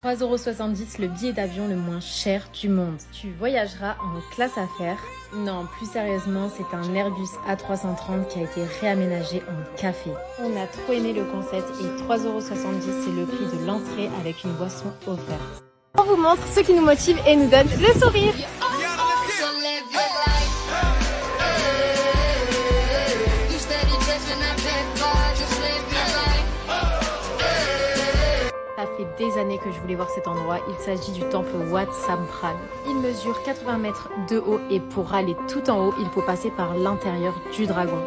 3,70 € le billet d'avion le moins cher du monde. Tu voyageras en classe affaires. Non, plus sérieusement, c'est un Airbus A330 qui a été réaménagé en café. On a trop aimé le concept et 3,70 € c'est le prix de l'entrée avec une boisson offerte. On vous montre ce qui nous motive et nous donne le sourire. Ça fait des années que je voulais voir cet endroit, il s'agit du temple Wat Sampran. Il mesure 80 mètres de haut et pour aller tout en haut, il faut passer par l'intérieur du dragon.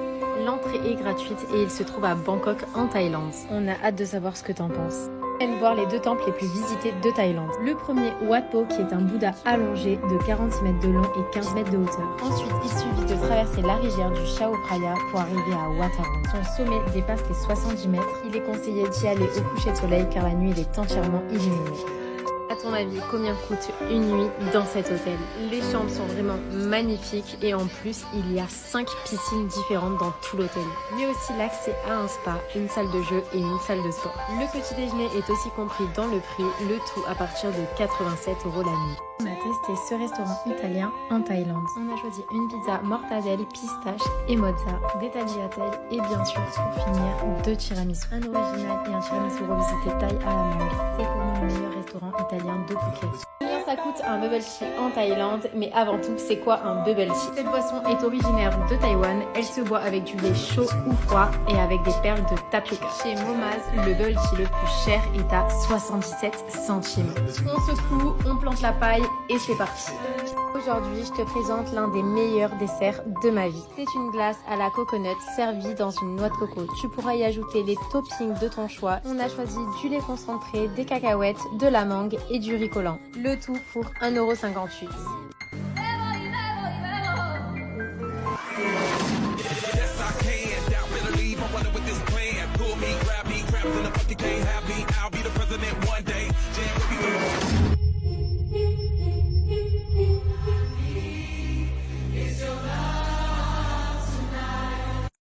L'entrée est gratuite et il se trouve à Bangkok en Thaïlande. On a hâte de savoir ce que t'en penses. Viens voir les 2 temples les plus visités de Thaïlande. Le premier, Wat Po, qui est un Bouddha allongé de 46 mètres de long et 15 mètres de hauteur. Ensuite, il suffit de traverser la rivière du Chao Phraya pour arriver à Wat Arun. Son sommet dépasse les 70 mètres. Il est conseillé d'y aller au coucher de soleil car la nuit il est entièrement illuminé. À ton avis, combien coûte une nuit dans cet hôtel? Les chambres sont vraiment magnifiques et en plus, il y a 5 piscines différentes dans tout l'hôtel. Mais aussi l'accès à un spa, une salle de jeu et une salle de sport. Le petit déjeuner est aussi compris dans le prix, le tout à partir de 87 € la nuit. On a testé ce restaurant italien en Thaïlande. On a choisi une pizza mortadelle, pistache et mozza, des tagliatelles et bien sûr, pour finir, 2 tiramisu. Un original et un tiramisu revisité taille à la mangue. C'est pour nous le meilleur restaurant italien de Phuket. Combien ça coûte un bubble tea en Thaïlande? Mais avant tout, c'est quoi un bubble tea? Cette boisson est originaire de Taïwan. Elle se boit avec du lait chaud ou froid et avec des perles de tapioca. Chez Momaz, le bubble tea le plus cher est à 77 centimes. On secoue, on plante la paille et c'est parti. Aujourd'hui, je te présente l'un des meilleurs desserts de ma vie. C'est une glace à la coconut servie dans une noix de coco. Tu pourras y ajouter les toppings de ton choix. On a choisi du lait concentré, des cacahuètes, de la mangue et du riz collant. Le tout pour 1,58 €.